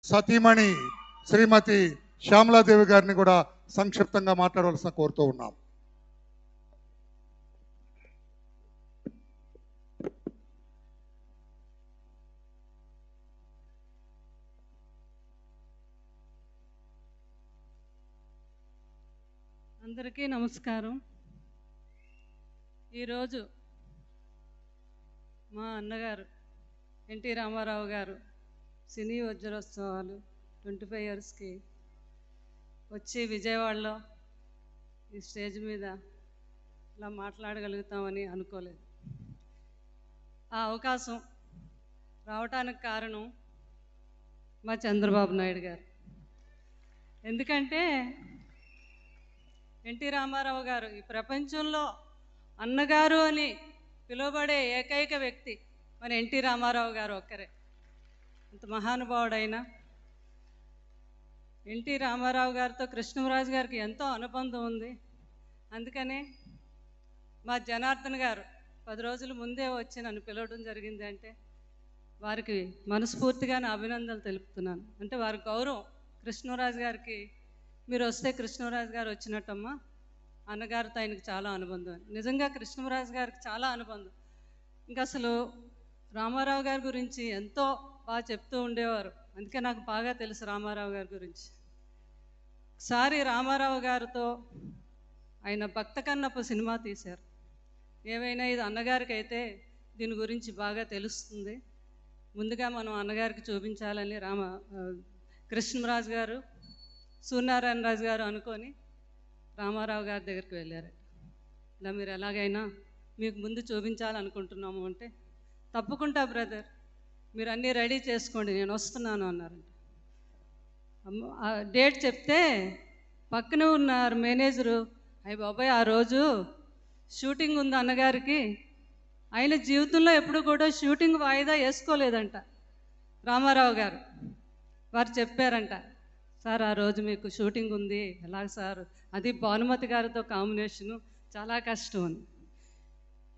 సతీమణి శ్రీమతి శ్యామలాదేవి గారిని కూడా సంక్షిప్తంగా మాట్లాడవలసిన కోరుతూ ఉన్నాం. అందరికీ నమస్కారం. ఈరోజు మా అన్నగారు ఎన్టీ రామారావు గారు సినీ వజ్రోత్సవాలు 25 ఇయర్స్కి వచ్చి విజయవాడలో ఈ స్టేజ్ మీద ఇలా మాట్లాడగలుగుతామని అనుకోలేదు. ఆ అవకాశం రావటానికి కారణం మా చంద్రబాబు నాయుడు గారు. ఎందుకంటే ఎన్టీ రామారావు గారు ఈ ప్రపంచంలో అన్నగారు అని పిలువబడే ఏకైక వ్యక్తి మన ఎన్టీ రామారావు గారు ఒక్కరే. అంత మహానుభావుడైన ఎన్టీ రామారావు గారితో కృష్ణరాజు గారికి ఎంతో అనుబంధం ఉంది. అందుకనే మా జనార్దన్ గారు 10 రోజుల ముందే వచ్చి నన్ను పిలవడం జరిగింది. అంటే వారికి మనస్ఫూర్తిగా నా అభినందనలు తెలుపుతున్నాను. అంటే వారి గౌరవం కృష్ణరాజు గారికి, మీరు వస్తే కృష్ణరాజు గారు వచ్చినట్టమ్మా, అన్నగారితో ఆయనకు చాలా అనుబంధం. నిజంగా కృష్ణరాజు గారికి చాలా అనుబంధం. ఇంకా అసలు రామారావు గారి గురించి ఎంతో బాగా చెప్తూ ఉండేవారు. అందుకే నాకు బాగా తెలుసు రామారావు గారి గురించి. ఒకసారి రామారావు గారితో ఆయన భక్త కన్నప్ప సినిమా తీశారు. ఏమైనా ఇది అన్నగారికి అయితే దీని గురించి బాగా తెలుస్తుంది, ముందుగా మనం అన్నగారికి చూపించాలని కృష్ణరాజు గారు, సూర్యనారాయణ రాజు గారు అనుకొని రామారావు గారి దగ్గరికి వెళ్ళారు. ఇలా మీరు ఎలాగైనా మీకు ముందు చూపించాలనుకుంటున్నాము అంటే, తప్పకుండా బ్రదర్, మీరు అన్నీ రెడీ చేసుకోండి, నేను వస్తున్నాను అన్నారంట. ఆ డేట్ చెప్తే పక్కన ఉన్నారు మేనేజరు, అయ్య బాబాయ్ ఆ రోజు షూటింగ్ ఉంది అన్నగారికి, ఆయన జీవితంలో ఎప్పుడు కూడా షూటింగ్ వాయిదా వేసుకోలేదంట రామారావు గారు. వారు చెప్పారంట, సార్ ఆ రోజు మీకు షూటింగ్ ఉంది, ఎలాగ సార్, అది భానుమతి గారితో కాంబినేషను, చాలా కష్టం అని.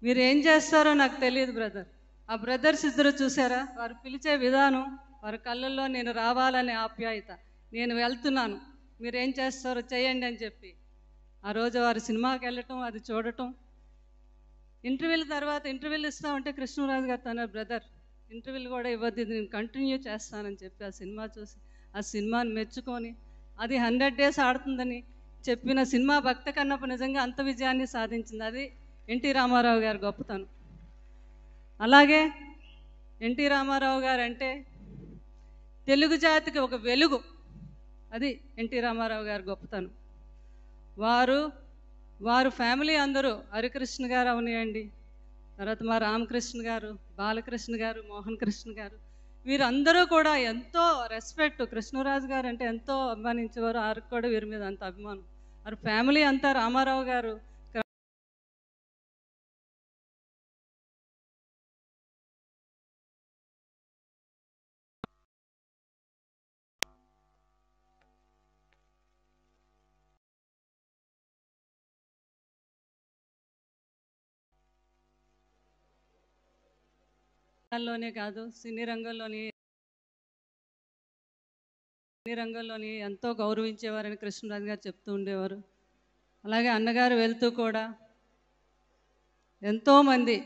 మీరు ఏం చేస్తారో నాకు తెలియదు బ్రదర్. ఆ బ్రదర్స్ ఇద్దరు చూసారా, వారు పిలిచే విధానం, వారి కళ్ళల్లో నేను రావాలనే ఆప్యాయత, నేను వెళ్తున్నాను మీరేం చేస్తారో చేయండి అని చెప్పి ఆ రోజు వారు సినిమాకి వెళ్ళటం, అది చూడటం. ఇంటర్వ్యూల తర్వాత ఇంటర్వ్యూలు ఇస్తామంటే కృష్ణరాజు గారు తన బ్రదర్ ఇంటర్వ్యూలు కూడా ఇవ్వద్దు, నేను కంటిన్యూ చేస్తానని చెప్పి ఆ సినిమా చూసి ఆ సినిమాని మెచ్చుకొని అది 100 days ఆడుతుందని చెప్పిన సినిమా భక్త కన్నప్ప నిజంగా అంత విజయాన్ని సాధించింది. అది ఎన్టీ రామారావు గారి గొప్పతనం. అలాగే ఎన్టీ రామారావు గారు అంటే తెలుగు జాతికి ఒక వెలుగు, అది ఎన్టీ రామారావు గారి గొప్పతనం. వారు ఫ్యామిలీ అందరూ, హరికృష్ణ గారు అవనియండి, తర్వాత మా రామకృష్ణ గారు, బాలకృష్ణ గారు, మోహన్ కృష్ణ గారు, వీరందరూ కూడా ఎంతో రెస్పెక్ట్. కృష్ణరాజు గారు అంటే ఎంతో అభిమానించేవారు, వారికి కూడా వీరి మీద అంత అభిమానం. వారి ఫ్యామిలీ అంతా రామారావు గారు లోనే కాదు, సినీ రంగంలోని ఎంతో గౌరవించేవారని కృష్ణరాజు గారు చెప్తూ ఉండేవారు. అలాగే అన్నగారు వెళ్తూ కూడా ఎంతోమంది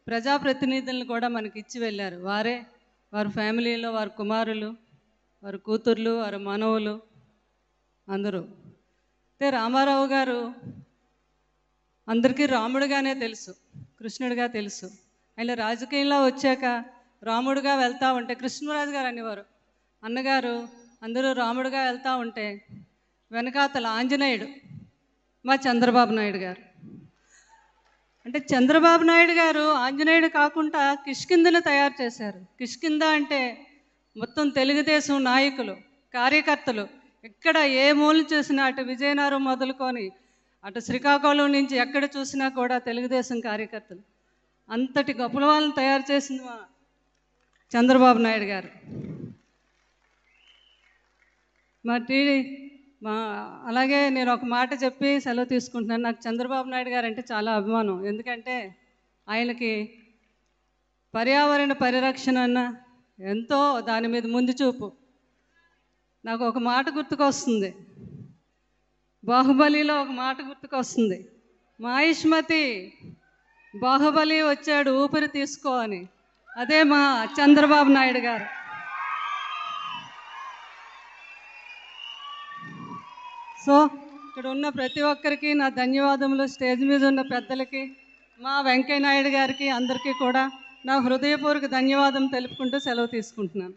ప్రజాప్రతినిధులను కూడా మనకి ఇచ్చి వెళ్ళారు. వారి ఫ్యామిలీలో వారి కుమారులు, వారి కూతుర్లు, వారి మనవులు అందరూ. అయితే రామారావు గారు అందరికీ రాముడుగానే తెలుసు, కృష్ణుడిగా తెలుసు. ఆయన రాజకీయంలో వచ్చాక రాముడుగా వెళ్తూ ఉంటే కృష్ణరాజు గారు అనేవారు, అన్నగారు అందరూ రాముడుగా వెళ్తూ ఉంటే వెనకాతల ఆంజనేయుడు మా చంద్రబాబు నాయుడు గారు. అంటే చంద్రబాబు నాయుడు గారు ఆంజనేయుడు కాకుండా కిష్కిందను తయారు చేశారు. కిష్కింద అంటే మొత్తం తెలుగుదేశం నాయకులు, కార్యకర్తలు ఎక్కడ ఏ మూల చూసినా, అటు విజయనగరం మొదలుకొని అటు శ్రీకాకుళం నుంచి ఎక్కడ చూసినా కూడా తెలుగుదేశం కార్యకర్తలు. అంతటి గొప్ప వాళ్ళని తయారు చేసింది మా చంద్రబాబు నాయుడు గారు. అలాగే నేను ఒక మాట చెప్పి సెలవు తీసుకుంటున్నాను. నాకు చంద్రబాబు నాయుడు గారు అంటే చాలా అభిమానం. ఎందుకంటే ఆయనకి పర్యావరణ పరిరక్షణ అన్న ఎంతో దాని మీద ముందు చూపు. నాకు ఒక మాట గుర్తుకొస్తుంది, బాహుబలిలో ఒక మాట గుర్తుకొస్తుంది, మాయిష్మతి బాహుబలి వచ్చాడు ఊపిరి తీసుకో అని. అదే మా చంద్రబాబు నాయుడు గారు. సో ఇక్కడ ఉన్న ప్రతి ఒక్కరికి నా ధన్యవాదములు. స్టేజ్ మీద ఉన్న పెద్దలకి, మా వెంకయ్య నాయుడు గారికి, అందరికీ కూడా నా హృదయపూర్వక ధన్యవాదం తెలుపుకుంటూ సెలవు తీసుకుంటున్నాను.